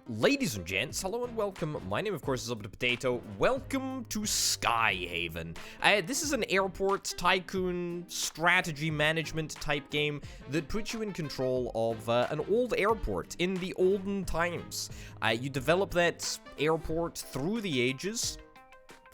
Ladies and gents, hello and welcome. My name, of course, is Up to Potato. Welcome to Skyhaven. This is an airport tycoon strategy management type game that puts you in control of an old airport in the olden times. You develop that airport through the ages,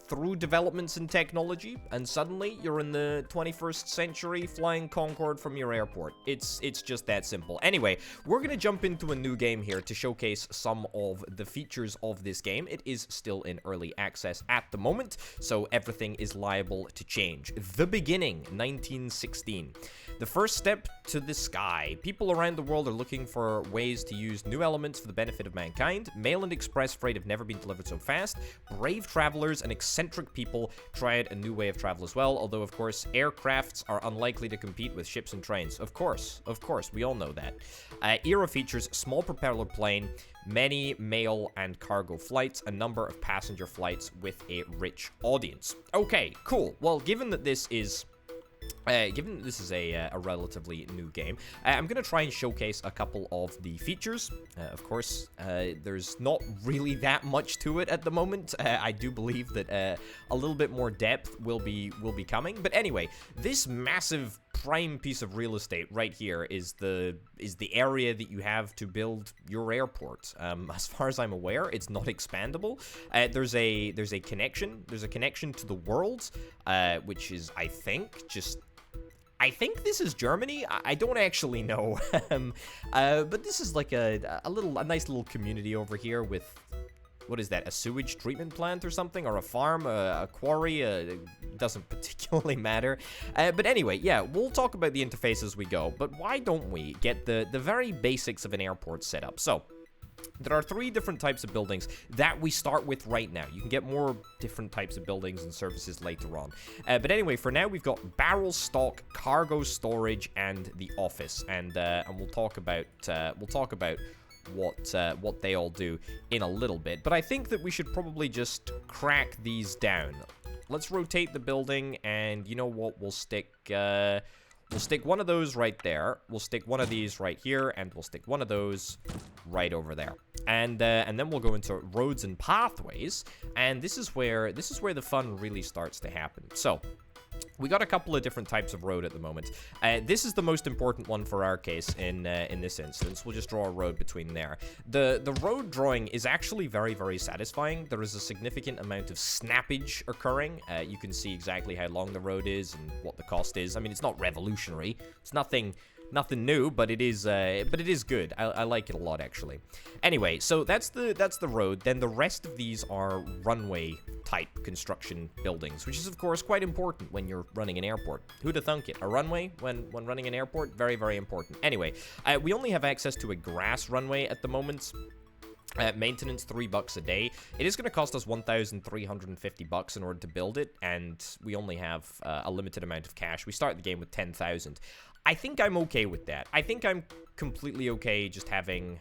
through developments in technology, and suddenly you're in the 21st century flying Concorde from your airport. It's just that simple. Anyway, we're gonna jump into a new game here to showcase some of the features of this game. It is still in early access at the moment, so everything is liable to change. The beginning, 1916. The first step to the sky. People around the world are looking for ways to use new elements for the benefit of mankind. Mail and express freight have never been delivered so fast. Brave travelers and eccentric people tried a new way of travel as well, although of course aircrafts are unlikely to compete with ships and trains. Of course, we all know that. Era features small propeller plane, many mail and cargo flights, a number of passenger flights with a rich audience. Okay, cool. Well, given that this is a relatively new game, I'm going to try and showcase a couple of the features. Of course, there's not really that much to it at the moment. I do believe that a little bit more depth will be coming. But anyway, this massive prime piece of real estate right here is the area that you have to build your airport. As far as I'm aware, it's not expandable. There's a connection. There's a connection to the world, which is, I think this is Germany. I don't actually know. But this is like a nice little community over here with, what is that, a sewage treatment plant or something, or a farm, a quarry, doesn't particularly matter. But anyway, yeah, we'll talk about the interface as we go, but why don't we get the very basics of an airport set up? So, there are three different types of buildings that we start with right now. You can get more different types of buildings and services later on. But anyway, for now, we've got barrel stock, cargo storage, and the office. And we'll talk about what they all do in a little bit. But I think that we should probably just crack these down. Let's rotate the building, and you know what? We'll stick one of those right there. We'll stick one of these right here, and we'll stick one of those right over there. And then we'll go into roads and pathways, and this is where the fun really starts to happen. So, we got a couple of different types of road at the moment. This is the most important one for our case in this instance. We'll just draw a road between there. The road drawing is actually very, very satisfying. There is a significant amount of snappage occurring. You can see exactly how long the road is and what the cost is. I mean, it's not revolutionary. It's nothing new, but it is good. I like it a lot, actually. Anyway, so that's the road. Then the rest of these are runway type construction buildings, which is of course quite important when you're running an airport. Who'd have thunk it? A runway when running an airport? Very, very important. Anyway, we only have access to a grass runway at the moment. Maintenance $3 a day. It is going to cost us $1,350 in order to build it, and we only have a limited amount of cash. We start the game with 10,000. I think I'm okay with that. I think I'm completely okay just having.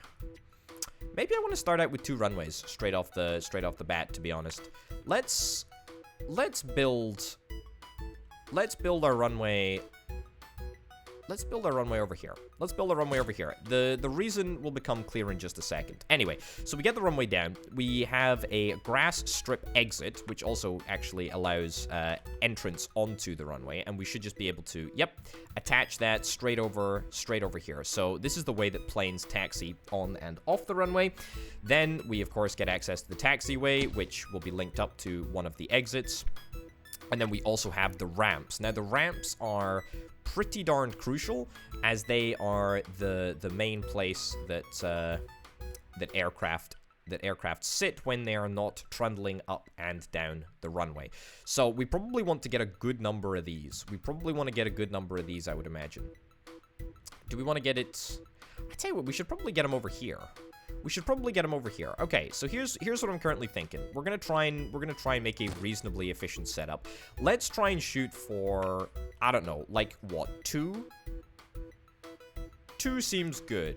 Maybe I want to start out with 2 runways straight off the bat. To be honest, let's build our runway. Let's build our runway over here. The reason will become clear in just a second. Anyway, so we get the runway down. We have a grass strip exit, which also actually allows entrance onto the runway, and we should just be able to, attach that straight over here. So this is the way that planes taxi on and off the runway. Then we, of course, get access to the taxiway, which will be linked up to one of the exits. And then we also have the ramps. Now, the ramps are pretty darn crucial, as they are the main place that aircraft sit when they are not trundling up and down the runway. So we probably want to get a good number of these. I would imagine. Do we want to get it? I tell you what, we should probably get them over here. Okay, so here's what I'm currently thinking. We're gonna try and make a reasonably efficient setup. Let's try and shoot for, I don't know, like what, 2? 2 seems good.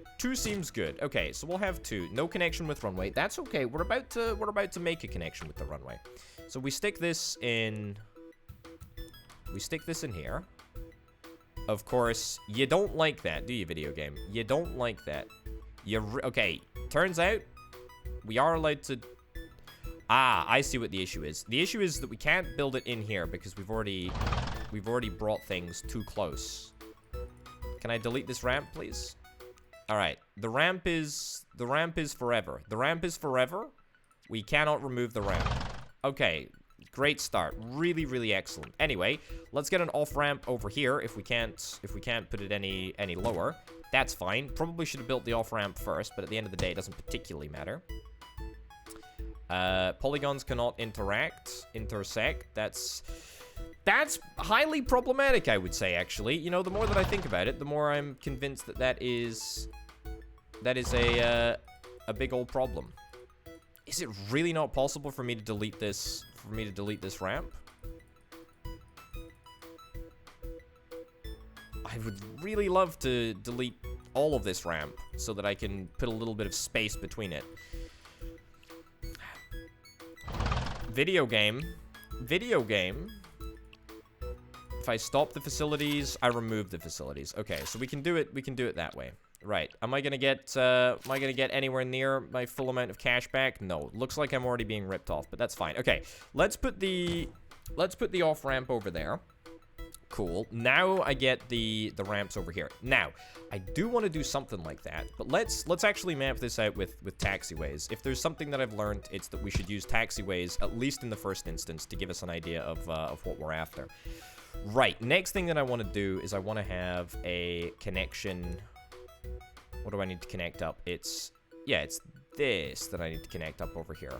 Okay, so we'll have 2. No connection with runway. That's okay. We're about to make a connection with the runway. So we stick this in. Here. Of course, you don't like that, do you, video game? You don't like that. Okay, turns out We are allowed to... Ah, I see what the issue is. The issue is that we can't build it in here because we've already brought things too close. Can I delete this ramp, please? All right. The ramp is forever. The ramp is forever. We cannot remove the ramp. Okay. Great start. Really, really excellent. Anyway, let's get an off-ramp over here if we can't put it any lower. That's fine. Probably should have built the off-ramp first, but at the end of the day, it doesn't particularly matter. Polygons cannot intersect. That's highly problematic, I would say, actually. You know, the more that I think about it, the more I'm convinced that is a big old problem. Is it really not possible for me to delete this ramp? I would really love to delete all of this ramp so that I can put a little bit of space between it. Video game. If I stop the facilities, I remove the facilities. Okay, so we can do it that way. Right. Am I gonna get anywhere near my full amount of cash back? No. Looks like I'm already being ripped off, but that's fine. Okay. Let's put the off-ramp over there. Cool. Now I get the ramps over here. Now, I do want to do something like that, but let's actually map this out with taxiways. If there's something that I've learned, it's that we should use taxiways, at least in the first instance, to give us an idea of what we're after. Right. Next thing that I want to do is I want to have a connection. What do I need to connect up? It's this that I need to connect up over here.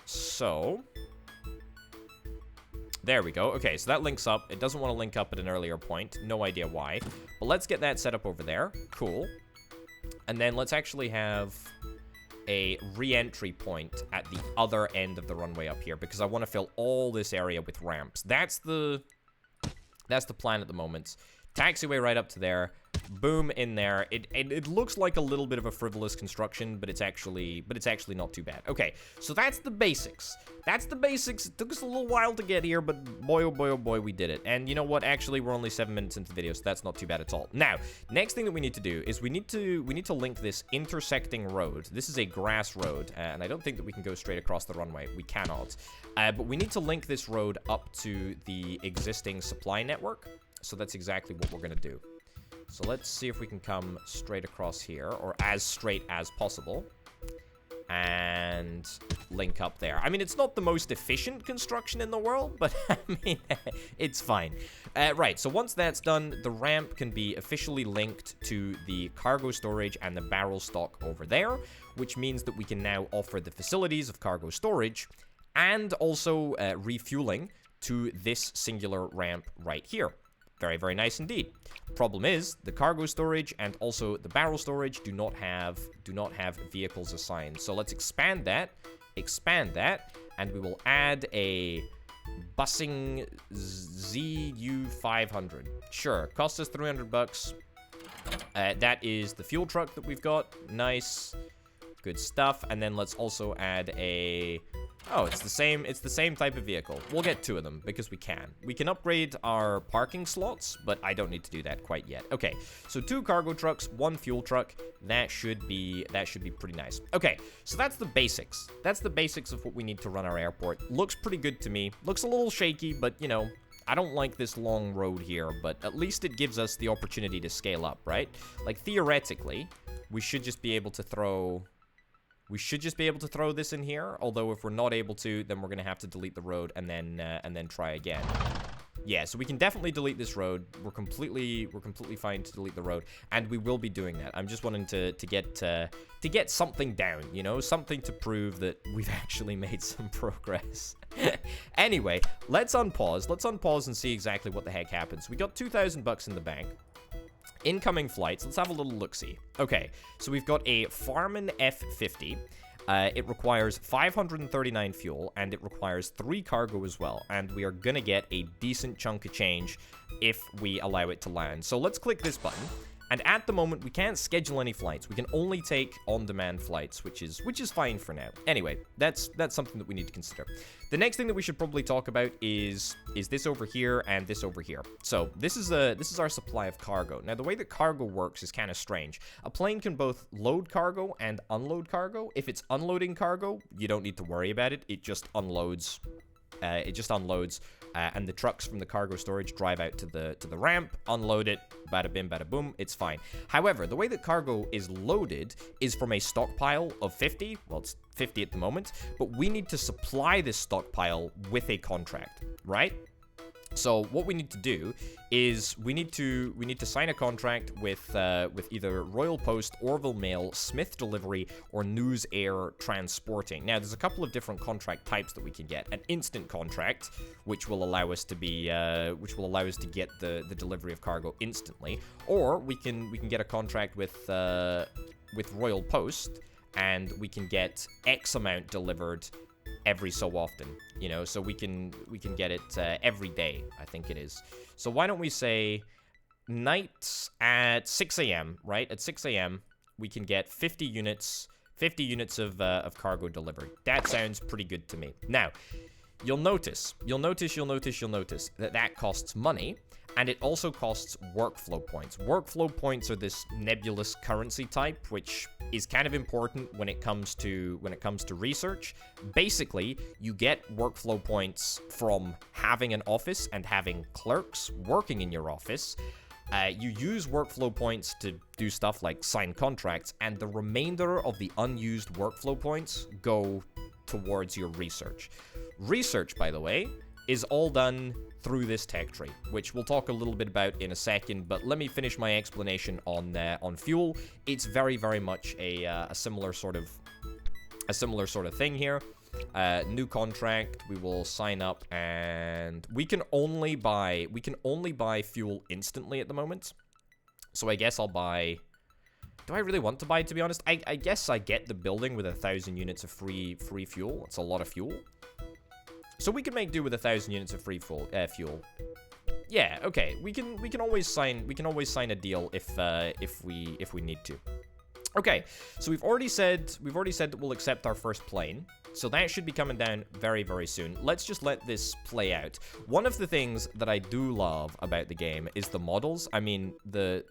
So, there we go. Okay, so that links up. It doesn't want to link up at an earlier point. No idea why. But let's get that set up over there. Cool. And then let's actually have a re-entry point at the other end of the runway up here, because I want to fill all this area with ramps. That's the plan at the moment. Taxiway right up to there. Boom, in there. It looks like a little bit of a frivolous construction, but it's actually not too bad. Okay, so that's the basics. That's the basics. It took us a little while to get here, but boy, oh boy, oh boy, we did it. And you know what? Actually, we're only 7 minutes into the video, so that's not too bad at all. Now, next thing that we need to do is we need to link this intersecting road. This is a grass road, and I don't think that we can go straight across the runway. We cannot. But we need to link this road up to the existing supply network. So that's exactly what we're going to do. So let's see if we can come straight across here, or as straight as possible, and link up there. I mean, it's not the most efficient construction in the world, but I mean, it's fine. Right, so once that's done, the ramp can be officially linked to the cargo storage and the barrel stock over there, which means that we can now offer the facilities of cargo storage and also refueling to this singular ramp right here. Very, very nice indeed. Problem is, the cargo storage and also the barrel storage do not have vehicles assigned. So let's expand that, and we will add a busing ZU500. Sure, cost us 300 bucks. That is the fuel truck that we've got. Nice, good stuff. And then let's also add a... Oh, it's the same type of vehicle. We'll get 2 of them because we can. We can upgrade our parking slots, but I don't need to do that quite yet. Okay, so 2 cargo trucks, 1 fuel truck. That should be pretty nice. Okay, so that's the basics. That's the basics of what we need to run our airport. Looks pretty good to me. Looks a little shaky, but you know, I don't like this long road here, but at least it gives us the opportunity to scale up, right? Like theoretically, we should just be able to throw this in here, although if we're not able to, then we're going to have to delete the road and then try again. Yeah, so we can definitely delete this road. We're completely fine to delete the road, and we will be doing that. I'm just wanting to get something down, you know, something to prove that we've actually made some progress. Anyway, let's unpause. Let's unpause and see exactly what the heck happens. We got 2,000 bucks in the bank. Incoming flights. Let's have a little look-see. Okay, so we've got a Farman F50. It requires 539 fuel, and it requires 3 cargo as well. And we are gonna get a decent chunk of change if we allow it to land. So let's click this button, And at the moment, we can't schedule any flights. We can only take on-demand flights, which is fine for now. Anyway, that's something that we need to consider. The next thing that we should probably talk about is this over here and this over here. So this is our supply of cargo. Now, the way that cargo works is kind of strange. A plane can both load cargo and unload cargo. If it's unloading cargo, you don't need to worry about it. It just unloads. And the trucks from the cargo storage drive out to the ramp, unload it, bada bim, bada boom, it's fine. However, the way that cargo is loaded is from a stockpile of 50. Well, it's 50 at the moment, but we need to supply this stockpile with a contract, right? So what we need to do is we need to sign a contract with either Royal Post, Orville Mail, Smith Delivery, or News Air Transporting. Now, there's a couple of different contract types that we can get. An instant contract, which will allow us to get the delivery of cargo instantly, or we can get a contract with Royal Post, and we can get X amount delivered every so often, you know, so we can get it every day, I think it is. So why don't we say nights at 6 a.m., right? At 6 a.m., we can get 50 units of cargo delivered. That sounds pretty good to me. Now, you'll notice that costs money, and it also costs workflow points. Workflow points are this nebulous currency type, which is kind of important when it comes to research. Basically, you get workflow points from having an office and having clerks working in your office. You use workflow points to do stuff like sign contracts, and the remainder of the unused workflow points go towards your research. Research, by the way, is all done through this tech tree, which we'll talk a little bit about in a second, but let me finish my explanation on fuel. It's very, very much a similar sort of thing here. New contract, we will sign up, and we can only buy fuel instantly at the moment. So I guess I'll buy. Do I really want to buy, to be honest? I guess I get the building with 1,000 units of free fuel. That's a lot of fuel. So we can make do with 1,000 units of free fuel. Yeah, okay. We can always sign a deal if we need to. Okay, so we've already said that we'll accept our first plane. So that should be coming down very, very soon. Let's just let this play out. One of the things that I do love about the game is the models. I mean, the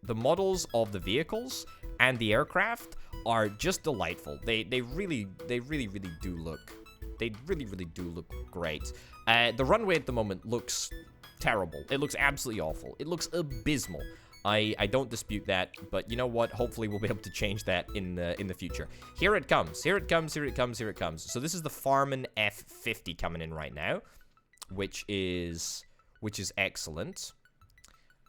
models of the vehicles and the aircraft are just delightful. They really do look. They really do look great. The runway at the moment looks terrible. It looks absolutely awful. It looks abysmal. I don't dispute that, but you know what? Hopefully we'll be able to change that in the future. Here it comes. Here it comes. Here it comes. Here it comes. So this is the Farman F50 coming in right now, which is excellent.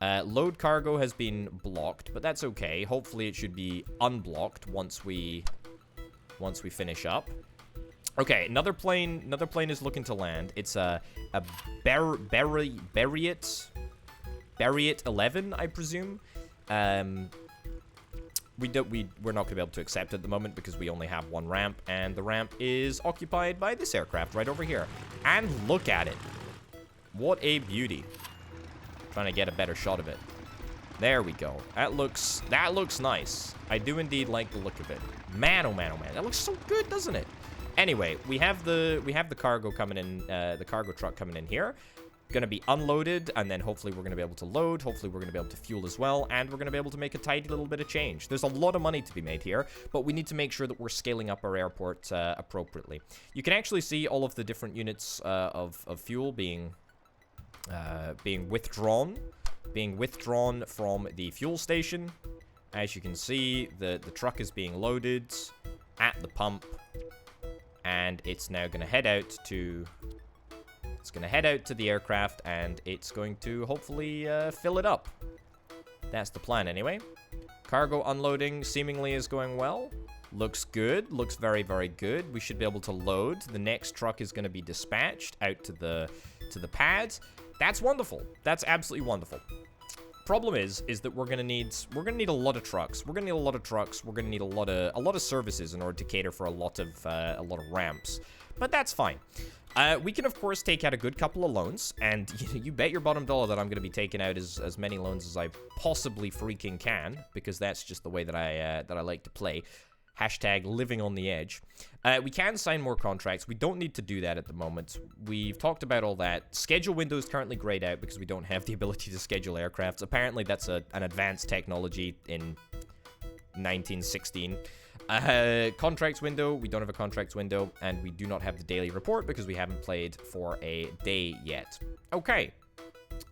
Load cargo has been blocked, but that's okay. Hopefully it should be unblocked once we finish up. Okay, another plane is looking to land. It's a Berriot 11, I presume. We're not going to be able to accept it at the moment because we only have one ramp, and the ramp is occupied by this aircraft right over here. And look at it. What a beauty. Trying to get a better shot of it. There we go. That looks nice. I do indeed like the look of it. Man, oh man, oh man. That looks so good, doesn't it? Anyway, we have the cargo coming in, the cargo truck coming in here. Gonna be unloaded, and then hopefully we're gonna be able to load. Hopefully we're gonna be able to fuel as well, and we're gonna be able to make a tidy little bit of change. There's a lot of money to be made here, but we need to make sure that we're scaling up our airport appropriately. You can actually see all of the different units of fuel being withdrawn from the fuel station. As you can see, the truck is being loaded at the pump. And it's now going to head out to the aircraft, and it's going to hopefully fill it up. That's the plan anyway. Cargo unloading seemingly is going well. Looks good. Looks very, very good. We should be able to load. The next truck is going to be dispatched out to the pad. That's wonderful. That's absolutely wonderful. Problem is that we're gonna need a lot of trucks. We're gonna need a lot of trucks. We're gonna need a lot of services in order to cater for a lot of ramps. But that's fine. We can, of course, take out a good couple of loans, and you bet your bottom dollar that I'm going to be taking out as many loans as I possibly freaking can, because that's just the way that I like to play. Hashtag living on the edge. We can sign more contracts. We don't need to do that at the moment. We've talked about all that. Schedule window is currently grayed out because we don't have the ability to schedule aircrafts. Apparently, that's an advanced technology in 1916. Contracts window, we don't have a contracts window, and we do not have the daily report because we haven't played for a day yet. Okay.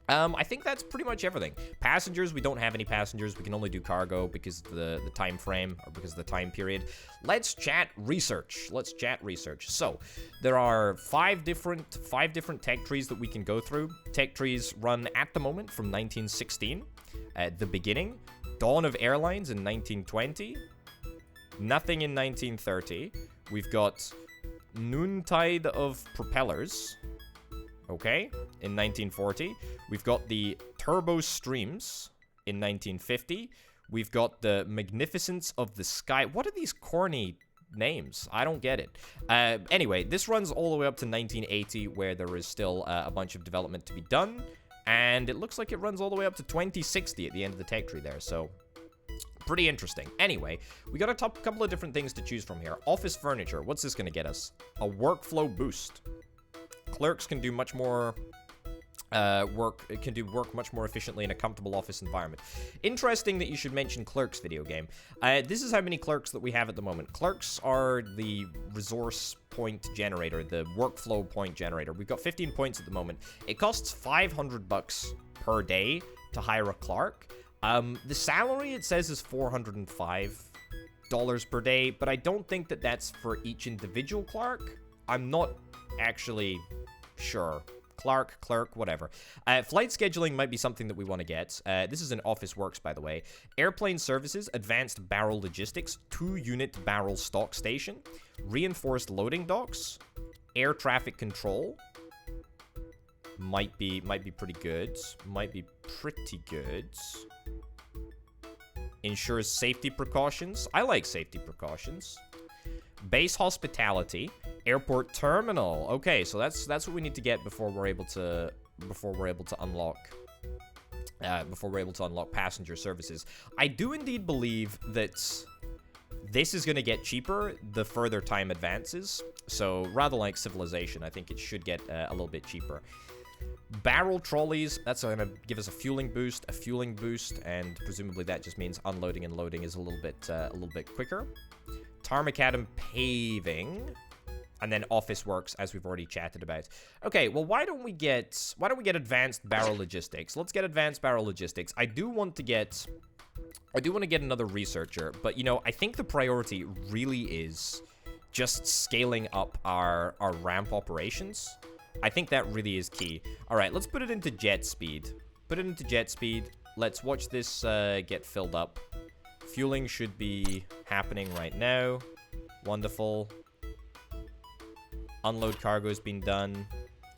I think that's pretty much everything. Passengers, we don't have any passengers. We can only do cargo because of the time frame, or because of the time period. Let's chat research. So, there are five different tech trees that we can go through. Tech trees run at the moment from 1916, at the beginning. Dawn of airlines in 1920. Nothing in 1930. We've got noontide of propellers. Okay, in 1940. We've got the turbo streams in 1950. We've got the magnificence of the sky. What are these corny names? I don't get it. Anyway, this runs all the way up to 1980, where there is still a bunch of development to be done. And it looks like it runs all the way up to 2060 at the end of the tech tree there, so pretty interesting. Anyway, we got a couple of different things to choose from here. Office furniture. What's this going to get us? A workflow boost. Clerks can do much more work much more efficiently in a comfortable office environment. Interesting that you should mention Clerks video game. This is how many clerks that we have at the moment. Clerks are the resource point generator, the workflow point generator. We've got 15 points at the moment. It costs $500 per day to hire a clerk. The salary, it says, is $405 per day, but I don't think that that's for each individual clerk. I'm not actually sure. Clerk, whatever. Flight scheduling might be something that we want to get. This is an Office Works, by the way. Airplane services, advanced barrel logistics, 2-unit barrel stock station, reinforced loading docks, air traffic control. Might be pretty good. Ensures safety precautions. I like safety precautions. Base hospitality, airport terminal. Okay, so that's what we need to get before we're able to unlock passenger services. I do indeed believe that this is going to get cheaper the further time advances. So rather like Civilization, I think it should get a little bit cheaper. Barrel trolleys, that's going to give us a fueling boost, and presumably that just means unloading and loading is a little bit quicker. Tarmacadam paving, and then Office Works, as we've already chatted about. Okay, well, why don't we get advanced barrel logistics? Let's get advanced barrel logistics. I do want to get another researcher, but I think the priority really is just scaling up our ramp operations. I think that really is key. All right, let's put it into jet speed. Let's watch this get filled up. Fueling should be happening right now. Wonderful. Unload cargo's been done.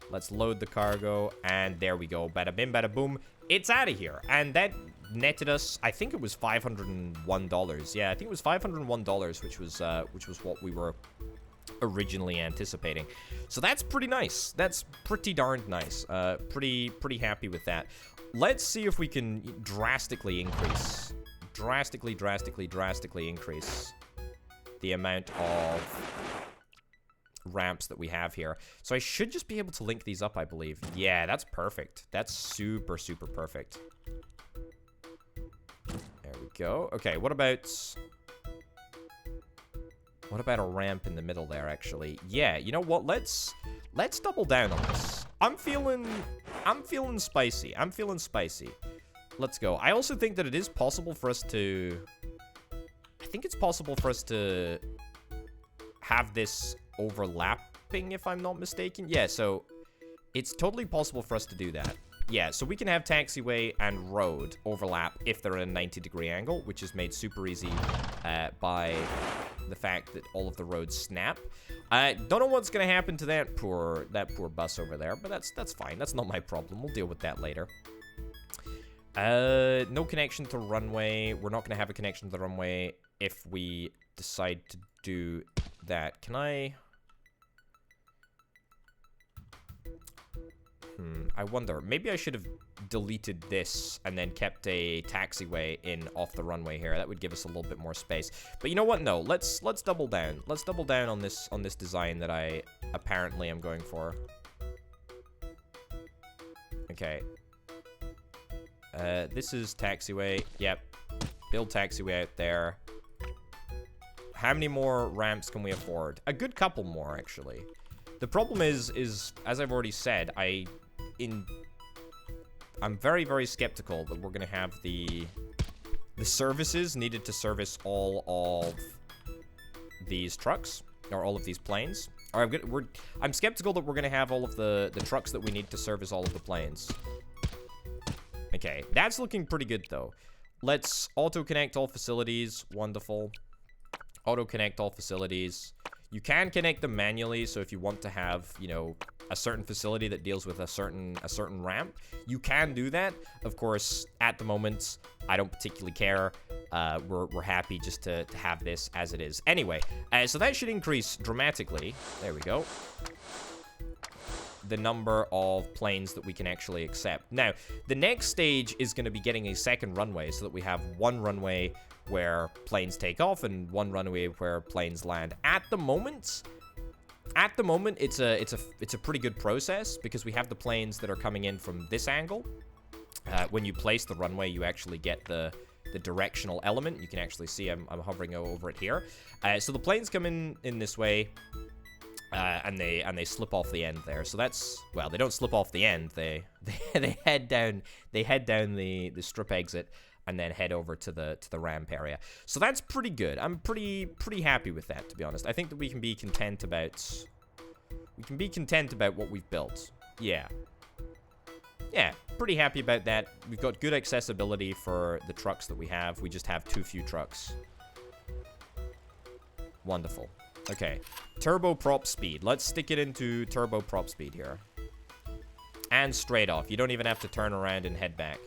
Let's load the cargo, and there we go. Bada bim, bada boom. It's out of here. And that netted us, I think it was $501. Yeah, I think it was $501, which was what we were originally anticipating. So that's pretty nice. That's pretty darned nice. Pretty happy with that. Let's see if we can drastically increase the amount of ramps that we have here. So I should just be able to link these up, I believe. Yeah, that's perfect. That's super perfect. There we go. Okay, what about a ramp in the middle there, actually? Yeah, you know what? Let's double down on this. I'm feeling spicy. Let's go. I also think that it is possible for us to... I think it's possible for us to have this overlapping, if I'm not mistaken. Yeah, so it's totally possible for us to do that. Yeah, so we can have taxiway and road overlap if they're at a 90-degree angle, which is made super easy by the fact that all of the roads snap. Don't know what's gonna happen to that poor bus over there, but that's fine. That's not my problem. We'll deal with that later. No connection to runway. We're not going to have a connection to the runway if we decide to do that. Can I... I wonder. Maybe I should have deleted this and then kept a taxiway in off the runway here. That would give us a little bit more space. But you know what? No. Let's double down. Let's double down on this design that I apparently am going for. Okay. This is taxiway. Yep. Build taxiway out there. How many more ramps can we afford? A good couple more, actually. The problem is as I've already said, I'm very, very skeptical that we're gonna have the services needed to service all of these trucks or all of these planes. Or I'm skeptical that we're gonna have all of the trucks that we need to service all of the planes. Okay, that's looking pretty good though. Let's auto-connect all facilities. Wonderful. Auto-connect all facilities. You can connect them manually, so if you want to have, you know, a certain facility that deals with a certain ramp, you can do that. Of course, at the moment, I don't particularly care. We're happy just to have this as it is. Anyway, so that should increase dramatically. There we go. The number of planes that we can actually accept. Now, the next stage is going to be getting a second runway so that we have one runway where planes take off and one runway where planes land. At the moment, it's a pretty good process because we have the planes that are coming in from this angle. When you place the runway, you actually get the directional element. You can actually see I'm hovering over it here. So the planes come in this way. And they slip off the end there. So that's, well, they don't slip off the end. They head down the strip exit and then head over to the ramp area. So that's pretty good. I'm pretty happy with that, to be honest. I think that we can be content about what we've built. Yeah, pretty happy about that. We've got good accessibility for the trucks that we have. We just have too few trucks. Wonderful. Okay, turbo prop speed. Let's stick it into turbo prop speed here. And straight off. You don't even have to turn around and head back.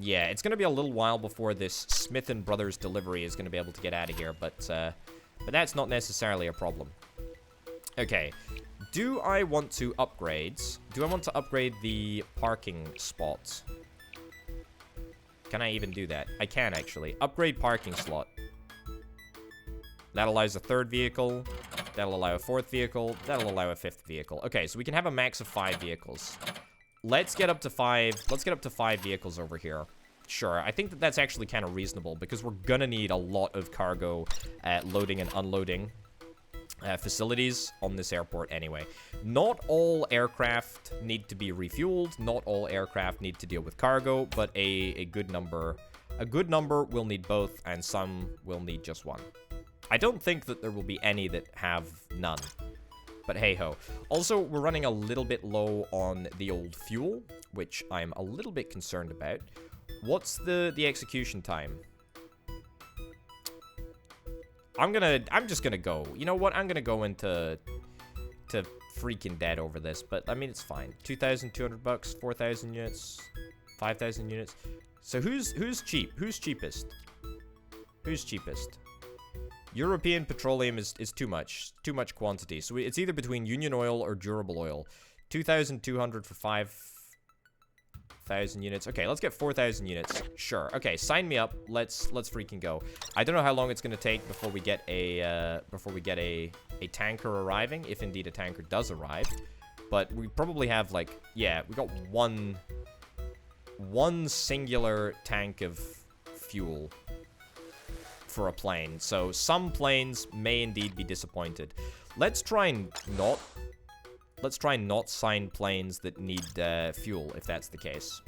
Yeah, it's going to be a little while before this Smith & Brothers delivery is going to be able to get out of here, but that's not necessarily a problem. Okay, do I want to upgrade the parking spots? Can I even do that? I can, actually. Upgrade parking slot. That allows a third vehicle. That'll allow a fourth vehicle. That'll allow a fifth vehicle. Okay, so we can have a max of 5 vehicles. Let's get up to 5. Let's get up to 5 vehicles over here. Sure, I think that that's actually kind of reasonable because we're gonna need a lot of cargo loading and unloading facilities on this airport anyway. Not all aircraft need to be refueled. Not all aircraft need to deal with cargo, but a good number will need both, and some will need just one. I don't think that there will be any that have none. But hey-ho. Also, we're running a little bit low on the old fuel, which I'm a little bit concerned about. What's the execution time? I'm just gonna go. You know what? I'm gonna go into freaking dead over this, but I mean, it's fine. 2,200 bucks, 4,000 units, 5,000 units. So who's cheap? Who's cheapest? Who's cheapest? European petroleum is too much quantity. So it's either between Union Oil or Durable Oil. 2,200 for 5,000 units. Okay, let's get 4,000 units. Sure. Okay, sign me up. Let's freaking go. I don't know how long it's gonna take before we get a tanker arriving, if indeed a tanker does arrive. But we probably have like, yeah, we got one singular tank of fuel for a plane. So some planes may indeed be disappointed. Let's try and not sign planes that need fuel, if that's the case.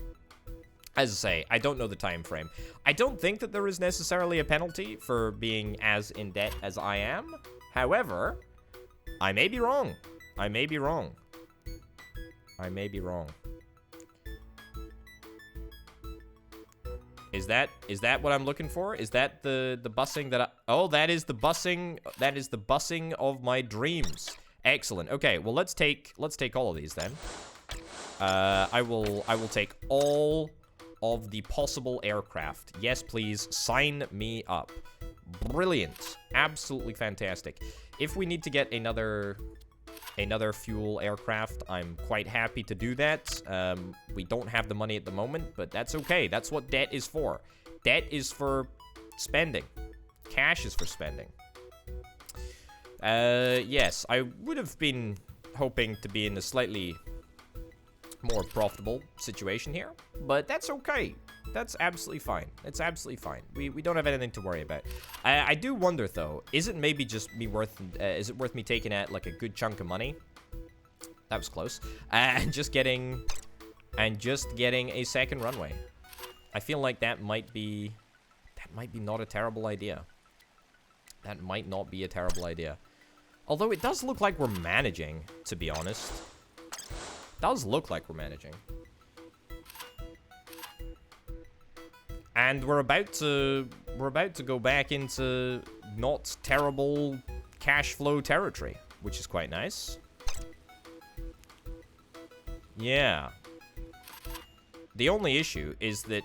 As I say, I don't know the time frame. I don't think that there is necessarily a penalty for being as in debt as I am. However, I may be wrong. I may be wrong. I may be wrong. Is that what I'm looking for? Is that the busing that I... Oh, that is the busing. That is the busing of my dreams. Excellent. Okay, well, let's take all of these then. I will take all of the possible aircraft. Yes, please, sign me up. Brilliant. Absolutely fantastic. If we need to get another fuel aircraft, I'm quite happy to do that. We don't have the money at the moment, but that's okay. That's what debt is for. Debt is for spending. Cash is for spending. Yes, I would have been hoping to be in a slightly more profitable situation here, but that's okay. That's absolutely fine. It's absolutely fine. We don't have anything to worry about. I do wonder though, is it maybe just me worth? Is it worth me taking out like a good chunk of money? That was close. And just getting a second runway. I feel like that might be not a terrible idea. That might not be a terrible idea. Although it does look like we're managing, to be honest. Does look like we're managing. And we're about to go back into not terrible cash flow territory, which is quite nice. Yeah. The only issue is that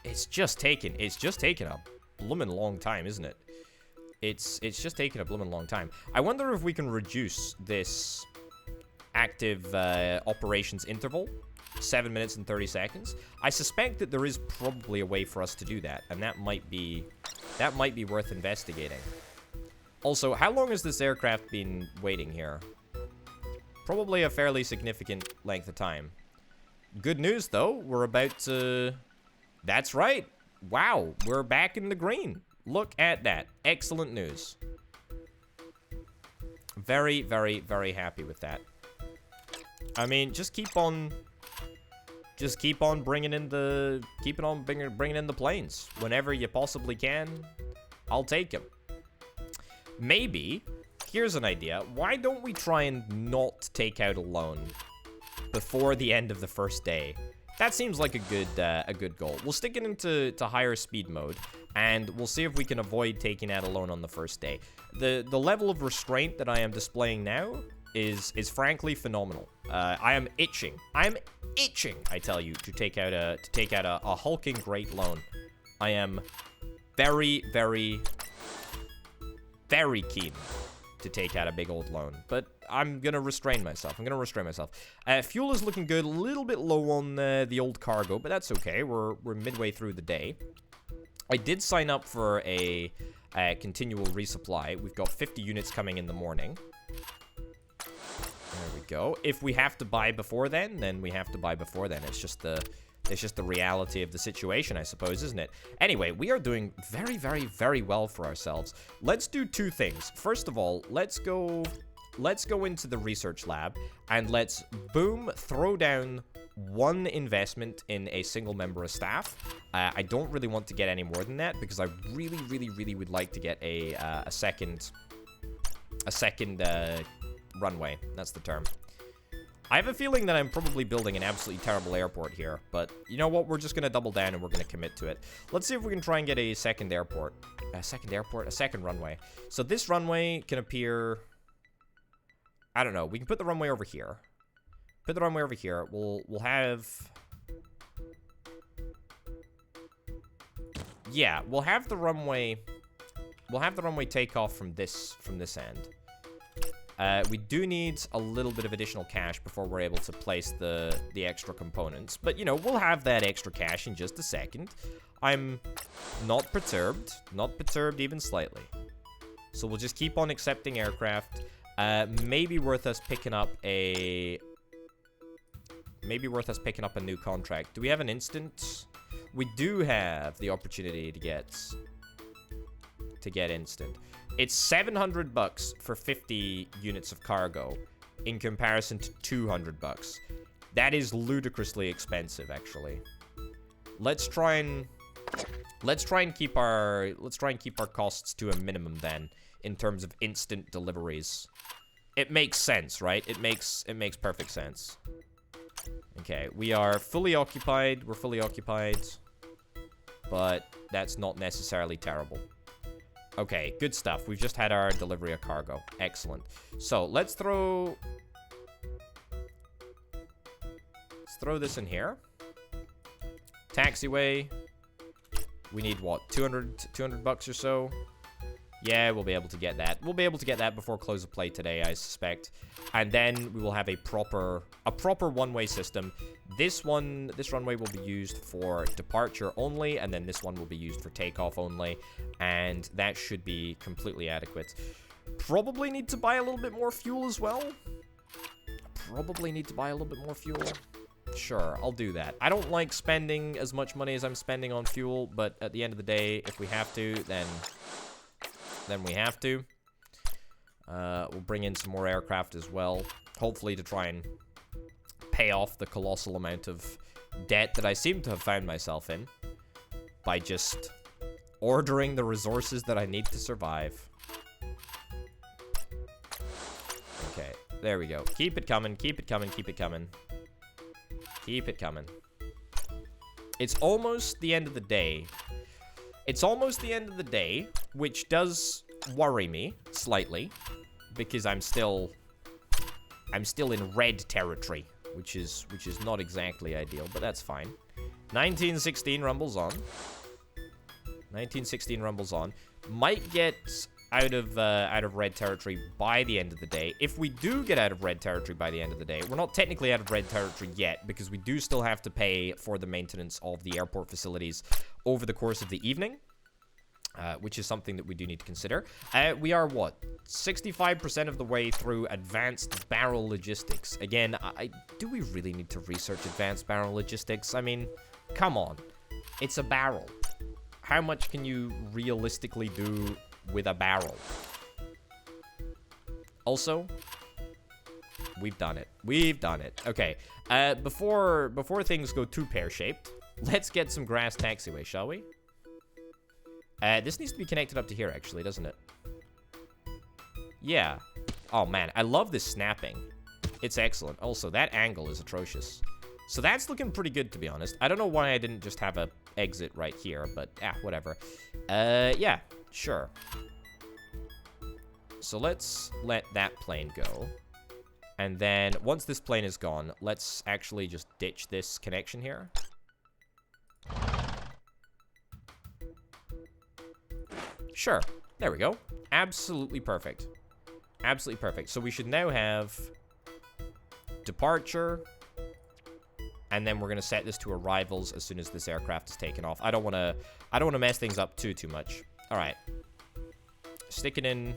it's just taken a bloomin' long time, isn't it? It's just taken a bloomin' long time. I wonder if we can reduce this active operations interval, 7 minutes and 30 seconds. I suspect that there is probably a way for us to do that, and that might be worth investigating. Also, how long has this aircraft been waiting here? Probably a fairly significant length of time. Good news, though. We're about to... That's right. Wow, we're back in the green. Look at that. Excellent news. Very, very, very happy with that. I mean, just keep on bringing in the planes whenever you possibly can. I'll take them. Maybe, here's an idea. Why don't we try and not take out a loan before the end of the first day? That seems like a good goal. We'll stick it into higher speed mode, and we'll see if we can avoid taking out a loan on the first day. The level of restraint that I am displaying now is frankly phenomenal. I am itching. I tell you, to take out a hulking great loan. I am very, very, very keen to take out a big old loan, but I'm gonna restrain myself. Fuel is looking good. A little bit low on the old cargo, but that's okay. We're midway through the day. I did sign up for a continual resupply. We've got 50 units coming in the morning. There we go. If we have to buy before then we have to buy before then. It's just the reality of the situation, I suppose, isn't it? Anyway, we are doing very, very, very well for ourselves. Let's do two things. First of all, let's go into the research lab and let's throw down one investment in a single member of staff. I don't really want to get any more than that because I really, really, really would like to get a second runway. That's the term. I have a feeling that I'm probably building an absolutely terrible airport here, but you know what? We're just going to double down and we're going to commit to it. Let's see if we can try and get a second airport. A second runway. So this runway can appear... I don't know. We can put the runway over here. We'll have... Yeah, we'll have the runway take off from this end. We do need a little bit of additional cash before we're able to place the extra components. But, you know, we'll have that extra cash in just a second. I'm not perturbed even slightly. So we'll just keep on accepting aircraft. Maybe worth us picking up a new contract. Do we have an instant? We do have the opportunity to get instant. It's $700 for 50 units of cargo in comparison to $200. That is ludicrously expensive, actually. Let's try and keep our costs to a minimum then in terms of instant deliveries. It makes sense, right? It makes perfect sense. Okay, we are fully occupied. We're fully occupied. But that's not necessarily terrible. Okay, good stuff. We've just had our delivery of cargo. Excellent. So, let's throw this in here. Taxiway. We need, what, 200 bucks or so? Yeah, we'll be able to get that. We'll be able to get that before close of play today, I suspect. And then we will have a proper one-way system. This runway will be used for departure only, and then this one will be used for takeoff only. And that should be completely adequate. Probably need to buy a little bit more fuel as well. Sure, I'll do that. I don't like spending as much money as I'm spending on fuel, but at the end of the day, if we have to, then we have to. We'll bring in some more aircraft as well, hopefully to try and pay off the colossal amount of debt that I seem to have found myself in by just ordering the resources that I need to survive. Okay, there we go. Keep it coming, keep it coming, keep it coming. Keep it coming. It's almost the end of the day. Which does worry me slightly, because I'm still in red territory, which is not exactly ideal, but that's fine. 1916 rumbles on. 1916 rumbles on. Might get out of red territory by the end of the day. If we do get out of red territory by the end of the day, we're not technically out of red territory yet, because we do still have to pay for the maintenance of the airport facilities over the course of the evening. Which is something that we do need to consider. We are, what, 65% of the way through advanced barrel logistics. Again, do we really need to research advanced barrel logistics? I mean, come on. It's a barrel. How much can you realistically do with a barrel? Also, we've done it. We've done it. Okay, before things go too pear-shaped, let's get some grass taxiway, shall we? This needs to be connected up to here, actually, doesn't it? Yeah. Oh, man. I love this snapping. It's excellent. Also, that angle is atrocious. So that's looking pretty good, to be honest. I don't know why I didn't just have a exit right here, but, whatever. Yeah. Sure. So let's let that plane go. And then, once this plane is gone, let's actually just ditch this connection here. Sure. There we go. Absolutely perfect. Absolutely perfect. So we should now have departure, and then we're gonna set this to arrivals as soon as this aircraft is taken off. I don't wanna mess things up too much. All right. Stick it in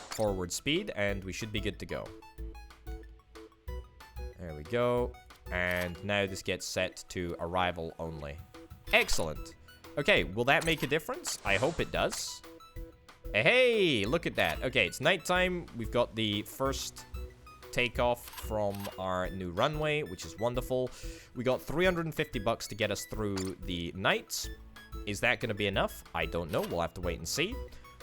forward speed, and we should be good to go. There we go. And now this gets set to arrival only. Excellent. Okay, will that make a difference? I hope it does. Hey, look at that. Okay, it's nighttime. We've got the first takeoff from our new runway, which is wonderful. We got 350 bucks to get us through the night. Is that going to be enough? I don't know. We'll have to wait and see.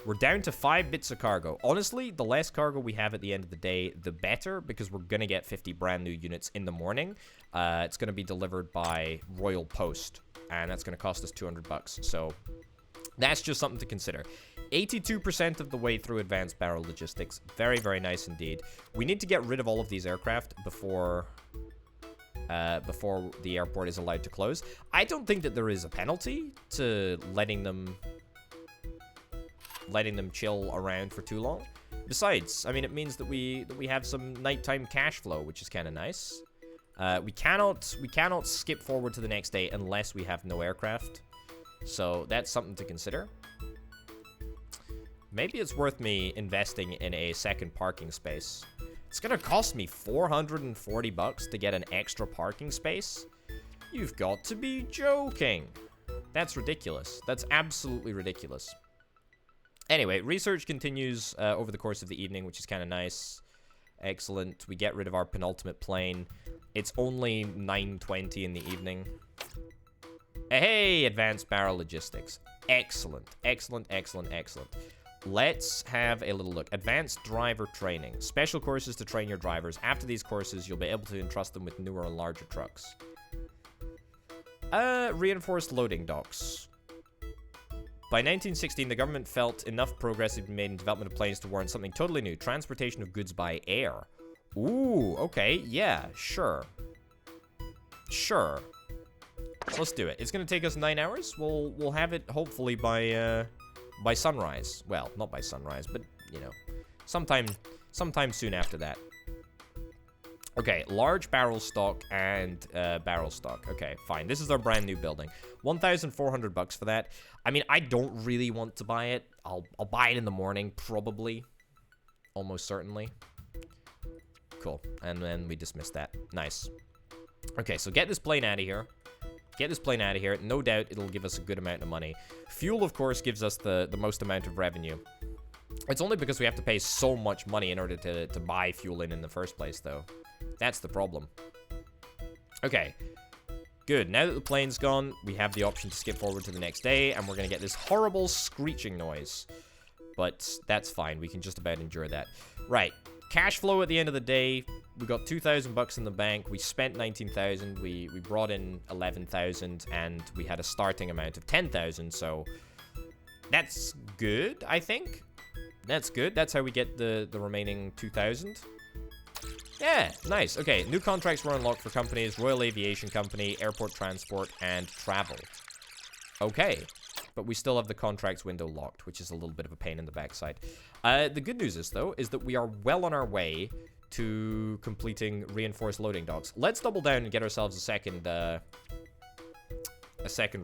We're down to 5 bits of cargo. Honestly, the less cargo we have at the end of the day, the better, because we're going to get 50 brand new units in the morning. It's going to be delivered by Royal Post, and that's going to cost us 200 bucks. So that's just something to consider. 82% of the way through advanced barrel logistics. Very, very nice indeed. We need to get rid of all of these aircraft before the airport is allowed to close. I don't think that there is a penalty to letting them chill around for too long. Besides, I mean, it means that we have some nighttime cash flow, which is kind of nice. We cannot skip forward to the next day unless we have no aircraft. So that's something to consider. Maybe it's worth me investing in a second parking space. It's gonna cost me 440 bucks to get an extra parking space? You've got to be joking. That's ridiculous. That's absolutely ridiculous. Anyway, research continues over the course of the evening, which is kind of nice. Excellent. We get rid of our penultimate plane. It's only 9:20 in the evening. Hey, advanced barrel logistics. Excellent. Excellent, excellent, excellent. Let's have a little look. Advanced driver training. Special courses to train your drivers. After these courses, you'll be able to entrust them with newer and larger trucks. Reinforced loading docks. By 1916, the government felt enough progress had been made in development of planes to warrant something totally new. Transportation of goods by air. Ooh, okay, yeah, sure. Sure. Let's do it. It's gonna take us 9 hours. We'll have it hopefully by sunrise. Well, not by sunrise, but you know, sometime soon after that. Okay, large barrel stock and barrel stock. Okay, fine. This is our brand new building. 1,400 bucks for that. I mean, I don't really want to buy it. I'll buy it in the morning, probably. Almost certainly. Cool. And then we dismiss that. Nice. Okay, so get this plane out of here. Get this plane out of here. No doubt it'll give us a good amount of money. Fuel, of course, gives us the most amount of revenue. It's only because we have to pay so much money in order to buy fuel in the first place, though. That's the problem. Okay. Good. Now that the plane's gone, we have the option to skip forward to the next day, and we're going to get this horrible screeching noise. But that's fine. We can just about endure that. Right. Cash flow at the end of the day, we got 2,000 bucks in the bank. We spent 19,000. We brought in 11,000, and we had a starting amount of 10,000. So that's good, I think. That's good. That's how we get the remaining 2,000. Yeah, nice. Okay, new contracts were unlocked for companies, Royal Aviation Company, Airport Transport, and Travel. Okay, but we still have the contracts window locked, which is a little bit of a pain in the backside. The good news is, though, is that we are well on our way to completing reinforced loading docks. Let's double down and get ourselves a second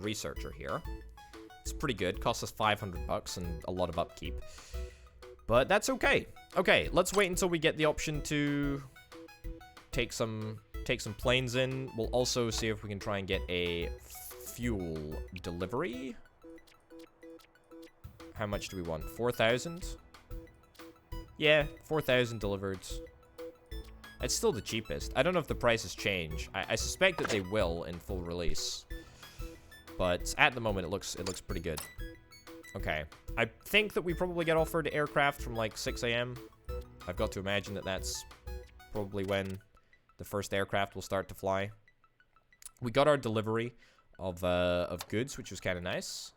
researcher here. It's pretty good. Costs us 500 bucks and a lot of upkeep. But that's okay. Okay, let's wait until we get the option to take some planes in. We'll also see if we can try and get a fuel delivery. How much do we want? 4,000? Yeah, 4,000 delivered. It's still the cheapest. I don't know if the prices change. I suspect that they will in full release. But at the moment, it looks pretty good. Okay. I think that we probably get offered aircraft from like 6 a.m. I've got to imagine that that's probably when the first aircraft will start to fly. We got our delivery of goods, which was kind of nice.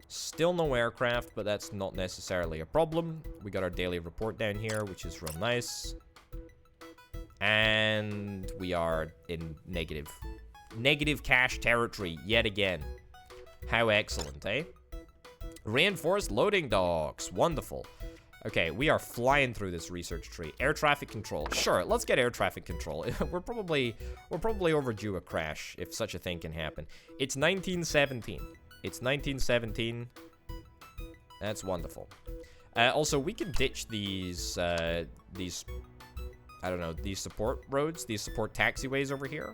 Still no aircraft, but that's not necessarily a problem. We got our daily report down here, which is real nice. And we are in negative cash territory yet again. How excellent, eh? Reinforced loading docks. Wonderful. Okay, we are flying through this research tree. Air traffic control. Sure, let's get air traffic control. We're probably overdue a crash, if such a thing can happen. It's 1917. It's 1917. That's wonderful. Also, we can ditch these I don't know, these support roads, these support taxiways over here.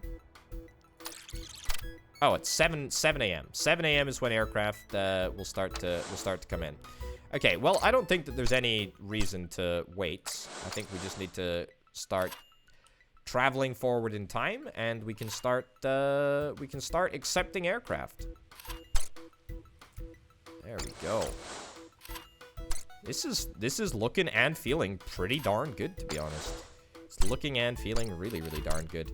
Oh, it's 7 a.m. 7 a.m. is when aircraft will start to come in. Okay, well, I don't think that there's any reason to wait. I think we just need to start traveling forward in time, and we can start accepting aircraft. There we go. This is looking and feeling pretty darn good, to be honest. It's looking and feeling really, really darn good.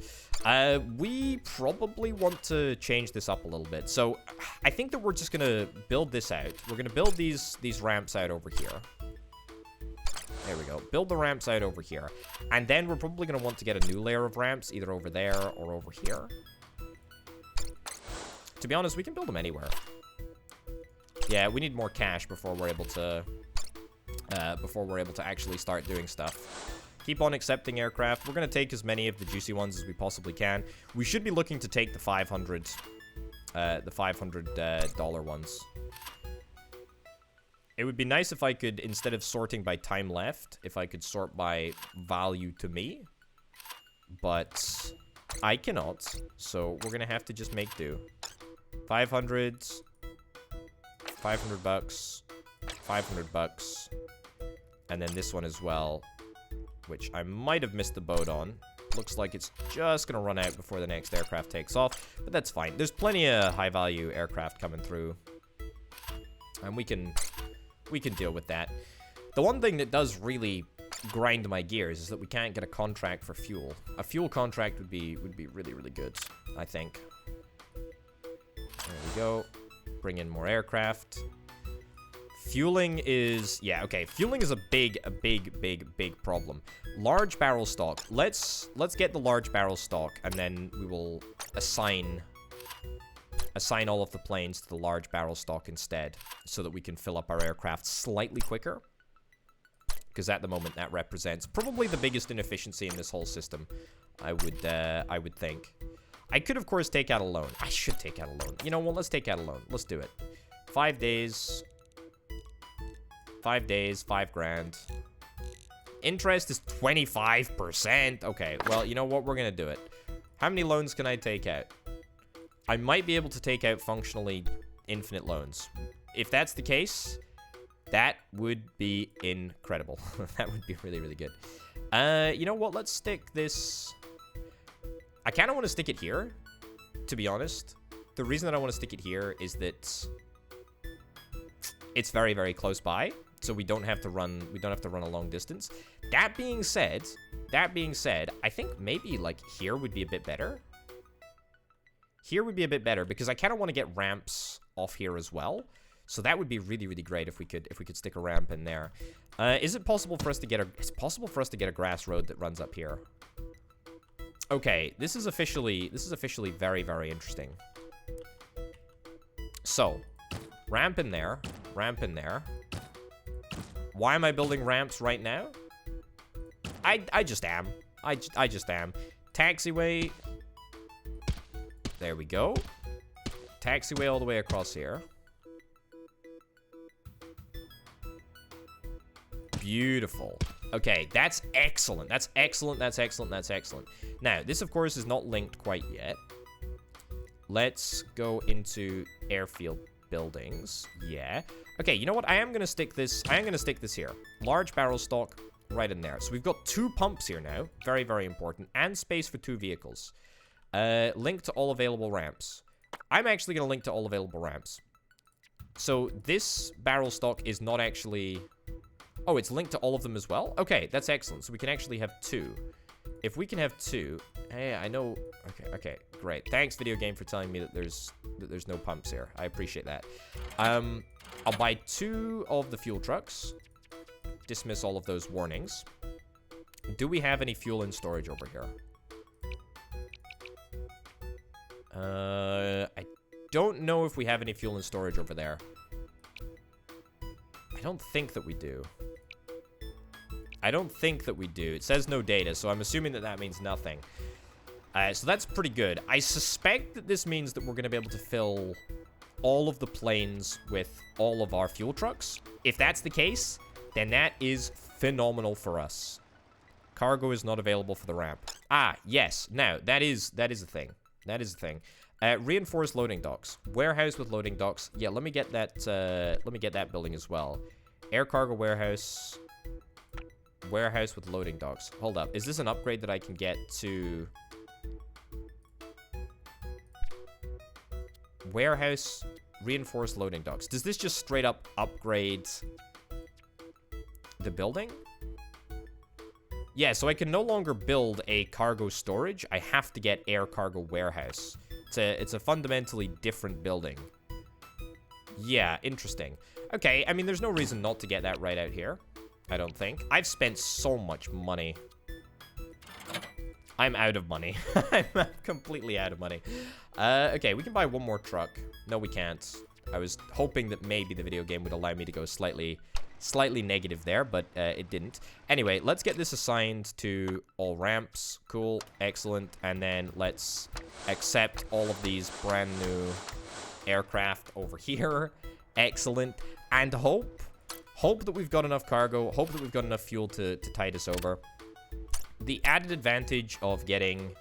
We probably want to change this up a little bit. So I think that we're just going to build this out. We're going to build these ramps out over here. There we go. Build the ramps out over here. And then we're probably going to want to get a new layer of ramps, either over there or over here. To be honest, we can build them anywhere. Yeah, we need more cash before we're able to actually start doing stuff. Keep on accepting aircraft. We're going to take as many of the juicy ones as we possibly can. We should be looking to take the $500 ones. It would be nice if I could, instead of sorting by time left, if I could sort by value to me. But I cannot, so we're going to have to just make do. 500 bucks, 500 bucks, and then this one as well, which I might have missed the boat on. Looks like it's just going to run out before the next aircraft takes off, but that's fine. There's plenty of high-value aircraft coming through, and we can deal with that. The one thing that does really grind my gears is that we can't get a contract for fuel. A fuel contract would be really, really good, I think. There we go. Bring in more aircraft. Fueling is, yeah, okay. Fueling is a big problem. Large barrel stock. Let's get the large barrel stock, and then we will assign assign all of the planes to the large barrel stock instead, so that we can fill up our aircraft slightly quicker. Because at the moment, that represents probably the biggest inefficiency in this whole system, I would think. I could, of course, take out a loan. I should take out a loan. You know what? Let's take out a loan. Let's do it. 5 days. 5 days, 5 grand. Interest is 25%. Okay, well, you know what? We're going to do it. How many loans can I take out? I might be able to take out functionally infinite loans. If that's the case, that would be incredible. That would be really, really good. You know what? Let's stick this... I kind of want to stick it here, to be honest. The reason that I want to stick it here is that it's very, very close by, so we don't have to run a long distance. That being said, I think maybe like here would be a bit better. Here would be a bit better because I kind of want to get ramps off here as well. So that would be really, really great if we could stick a ramp in there. Is it possible for us to get a grass road that runs up here? Okay, this is officially very, very interesting. So, ramp in there, ramp in there. Why am I building ramps right now? I just am. I just am. Taxiway. There we go. Taxiway all the way across here. Beautiful. Okay, that's excellent. That's excellent. That's excellent. That's excellent. Now, this, of course, is not linked quite yet. Let's go into airfield buildings. Yeah. Okay, you know what? I am going to stick this here. Large barrel stock right in there. So we've got 2 pumps here now. Very, very important. And space for 2 vehicles. Link to all available ramps. I'm actually going to link to all available ramps. So this barrel stock is not actually... Oh, it's linked to all of them as well? Okay, that's excellent. So we can actually have 2. If we can have 2... Hey, I know... Okay, great. Thanks, video game, for telling me that there's no pumps here. I appreciate that. I'll buy 2 of the fuel trucks. Dismiss all of those warnings. Do we have any fuel in storage over here? I don't know if we have any fuel in storage over there. I don't think that we do. It says no data, so I'm assuming that means nothing. So that's pretty good. I suspect that this means that we're going to be able to fill all of the planes with all of our fuel trucks. If that's the case, then that is phenomenal for us. Cargo is not available for the ramp. Ah, yes. Now, that is a thing. That is a thing. Reinforced loading docks. Warehouse with loading docks. Yeah, let me get that building as well. Air cargo warehouse. Warehouse with loading docks. Hold up. Is this an upgrade that I can get to... Warehouse, reinforced loading docks. Does this just straight up upgrade the building? Yeah, so I can no longer build a cargo storage. I have to get air cargo warehouse. It's a fundamentally different building. Yeah, interesting. Okay, I mean, there's no reason not to get that right out here. I don't think. I've spent so much money. I'm out of money. I'm completely out of money. Okay, we can buy 1 more truck. No, we can't. I was hoping that maybe the video game would allow me to go slightly negative there, but it didn't. Anyway, let's get this assigned to all ramps. Cool, excellent. And then let's accept all of these brand new aircraft over here. Excellent. And hope that we've got enough cargo. Hope that we've got enough fuel to tide us over. The added advantage of getting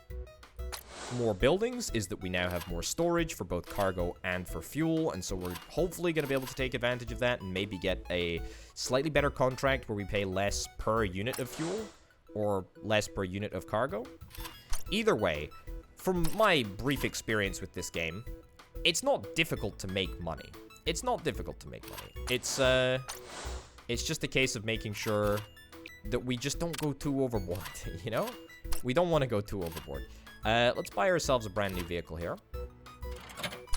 more buildings is that we now have more storage for both cargo and for fuel, and so we're hopefully going to be able to take advantage of that and maybe get a slightly better contract where we pay less per unit of fuel or less per unit of cargo. Either way, from my brief experience with this game, it's not difficult to make money. It's not difficult to make money. It's just a case of making sure that we just don't go too overboard, you know? We don't want to go too overboard. Let's buy ourselves a brand new vehicle here.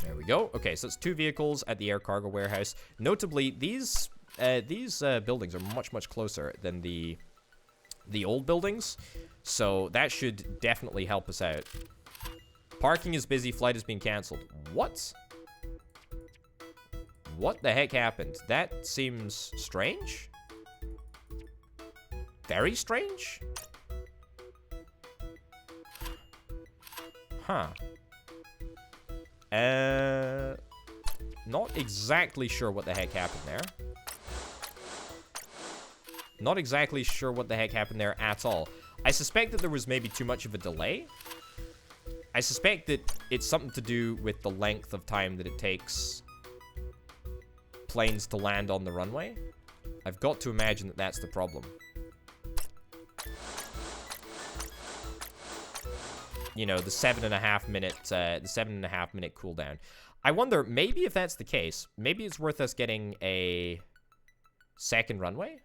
There we go. Okay, so it's 2 vehicles at the air cargo warehouse. Notably, these buildings are much closer than the old buildings, so that should definitely help us out. Parking is busy. Flight is being cancelled. What? What the heck happened? That seems strange. Very strange. Huh. Not exactly sure what the heck happened there. Not exactly sure what the heck happened there at all. I suspect that there was maybe too much of a delay. I suspect that it's something to do with the length of time that it takes planes to land on the runway. I've got to imagine that that's the problem. You know, the 7.5 minute, cooldown. I wonder, maybe if that's the case, maybe it's worth us getting a second runway?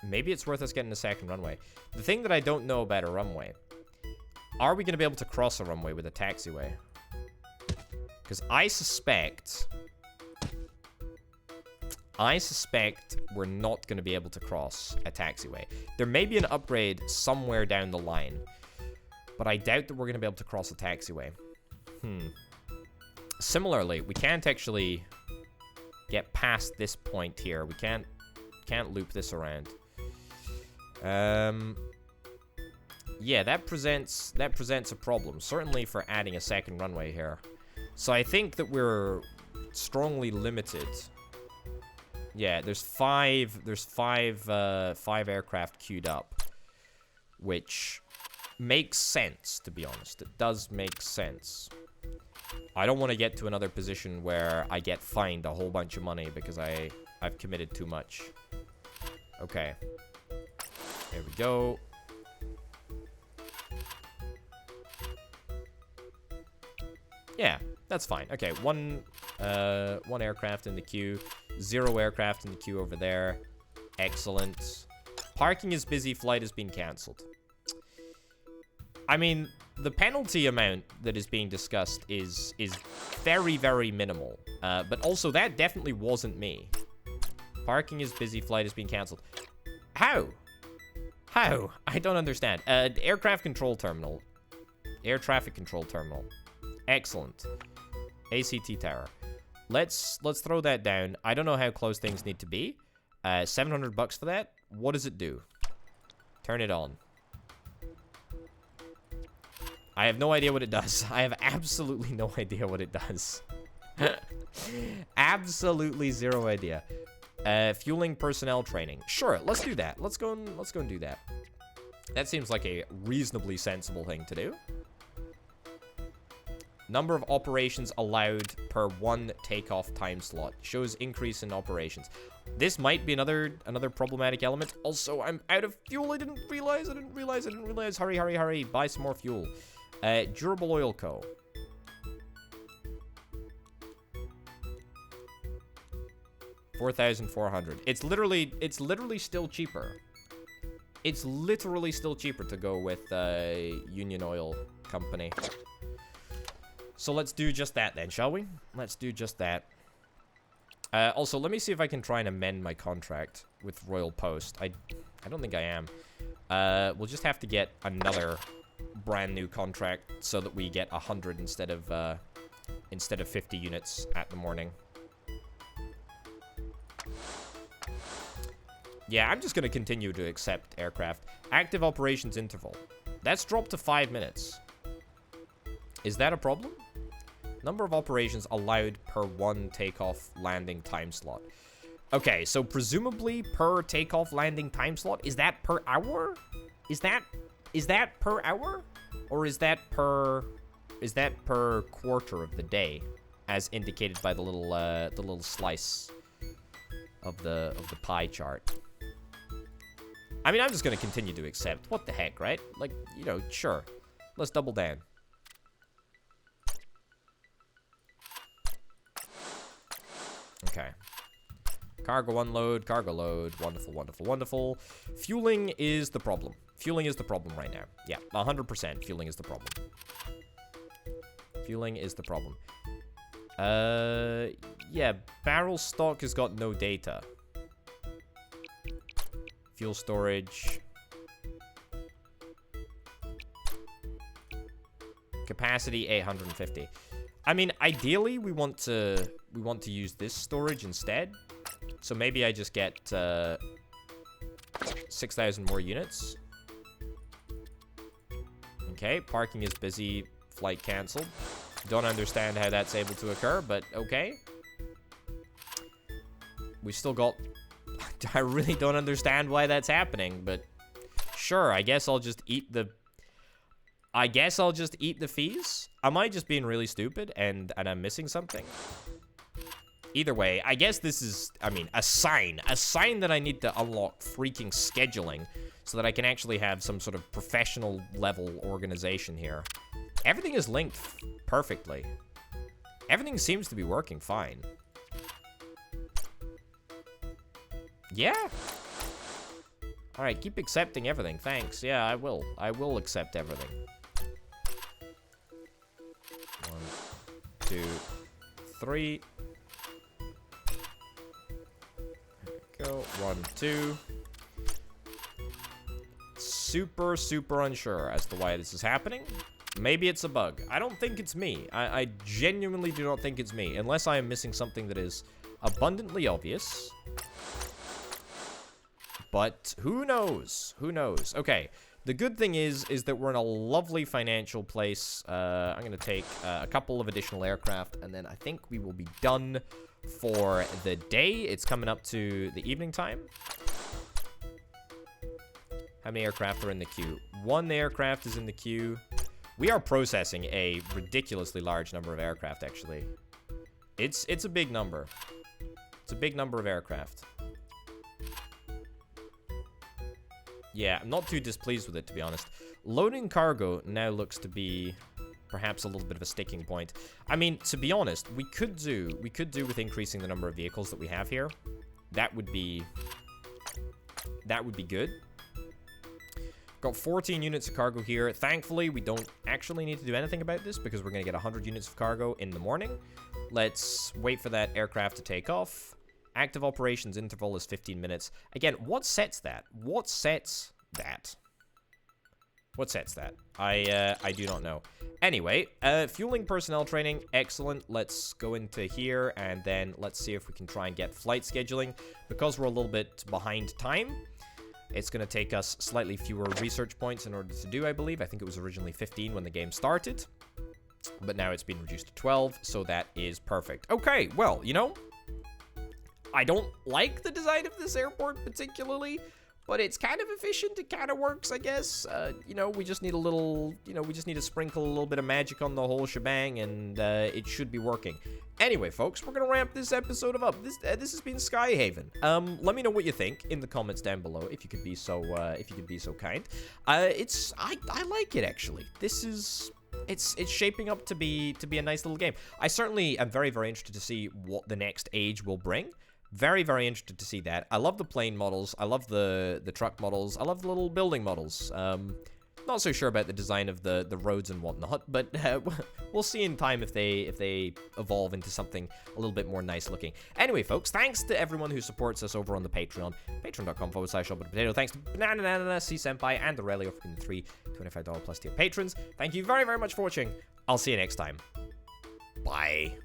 Maybe it's worth us getting a second runway. The thing that I don't know about a runway, are we going to be able to cross a runway with a taxiway? Because I suspect we're not going to be able to cross a taxiway. There may be an upgrade somewhere down the line, but I doubt that we're going to be able to cross a taxiway. Similarly, we can't actually get past this point here. We can't loop this around. Yeah, that presents a problem, certainly for adding a second runway here. So I think that we're strongly limited. Yeah, there's five aircraft queued up, which makes sense, to be honest. It does make sense. I don't want to get to another position where I get fined a whole bunch of money because I've committed too much. Okay. There we go. Yeah, that's fine. Okay, one aircraft in the queue. 0 aircraft in the queue over there. Excellent. Parking is busy. Flight has been cancelled. I mean, the penalty amount that is being discussed is very, very minimal. But also, that definitely wasn't me. Parking is busy. Flight has been cancelled. How? How? I don't understand. Aircraft control terminal. Air traffic control terminal. Excellent. ACT tower. Let's throw that down. I don't know how close things need to be. $700 for that? What does it do? Turn it on. I have no idea what it does. I have absolutely no idea what it does. Absolutely zero idea. Fueling personnel training. Sure, let's do that. Let's go and do that. That seems like a reasonably sensible thing to do. Number of operations allowed per 1 takeoff time slot. Shows increase in operations. This might be another problematic element. Also, I'm out of fuel. I didn't realize. Hurry, hurry, hurry. Buy some more fuel. Durable Oil Co. $4,400. It's literally still cheaper. It's literally still cheaper to go with Union Oil Company. So let's do just that then, shall we? Let's do just that. Also, let me see if I can try and amend my contract with Royal Post. I don't think I am. We'll just have to get another brand new contract so that we get 100 instead of 50 units at the morning. Yeah, I'm just going to continue to accept aircraft. Active operations interval. That's dropped to 5 minutes. Is that a problem? Number of operations allowed per 1 takeoff landing time slot. Okay, so presumably per takeoff landing time slot, is that per hour? Is that per hour? Or is that per quarter of the day, as indicated by the little slice of the pie chart? I mean, I'm just gonna continue to accept. What the heck, right? Like, you know, sure. Let's double down. Okay. Cargo unload, cargo load. Wonderful, wonderful, wonderful. Fueling is the problem. Fueling is the problem right now. Yeah, 100% fueling is the problem. Fueling is the problem. Yeah, barrel stock has got no data. Fuel storage. Capacity 850. I mean, ideally, we want to use this storage instead. So maybe I just get 6,000 more units. Okay, parking is busy. Flight canceled. Don't understand how that's able to occur, but okay. We still got... I really don't understand why that's happening, but sure, I guess I'll just eat the... fees? Am I just being really stupid and I'm missing something? Either way, I guess this is, I mean, a sign that I need to unlock freaking scheduling so that I can actually have some sort of professional level organization here. Everything is linked perfectly. Everything seems to be working fine. Yeah. All right, keep accepting everything. Thanks. Yeah, I will. I will accept everything. 1, 2, 3. There we go. 1, 2. Super unsure as to why this is happening. Maybe it's a bug. I don't think it's me. I genuinely do not think it's me, unless I am missing something that is abundantly obvious. But who knows? Who knows? Okay. The good thing is that we're in a lovely financial place. I'm going to take a couple of additional aircraft, and then I think we will be done for the day. It's coming up to the evening time. How many aircraft are in the queue? 1 aircraft is in the queue. We are processing a ridiculously large number of aircraft, actually. It's a big number. It's a big number of aircraft. Yeah, I'm not too displeased with it, to be honest. Loading cargo now looks to be perhaps a little bit of a sticking point. I mean, to be honest, we could do with increasing the number of vehicles that we have here. That would be good. Got 14 units of cargo here. Thankfully, we don't actually need to do anything about this because we're going to get 100 units of cargo in the morning. Let's wait for that aircraft to take off. Active operations interval is 15 minutes. Again, what sets that? What sets that? What sets that? I do not know. Anyway, fueling personnel training, excellent. Let's go into here, and then let's see if we can try and get flight scheduling. Because we're a little bit behind time, it's going to take us slightly fewer research points in order to do, I believe. I think it was originally 15 when the game started. But now it's been reduced to 12, so that is perfect. Okay, well, you know, I don't like the design of this airport particularly, but it's kind of efficient. It kind of works, I guess. You know, we just need a little, we just need to sprinkle a little bit of magic on the whole shebang, and it should be working. Anyway, folks, we're gonna ramp this episode up. This has been Skyhaven. Let me know what you think in the comments down below, if you could be so kind. I like it, actually. This is... It's shaping up to be a nice little game. I certainly am very interested to see what the next age will bring. Very interested to see that. I love the plane models. I love the truck models. I love the little building models. Not so sure about the design of the roads and whatnot, but we'll see in time if they evolve into something a little bit more nice looking. Anyway, folks, thanks to everyone who supports us over on the Patreon. Patreon.com/shopbutpotato. Thanks to Banana, C-Senpai, and Aurelia for the 3 $25 plus tier patrons. Thank you very much for watching. I'll see you next time. Bye.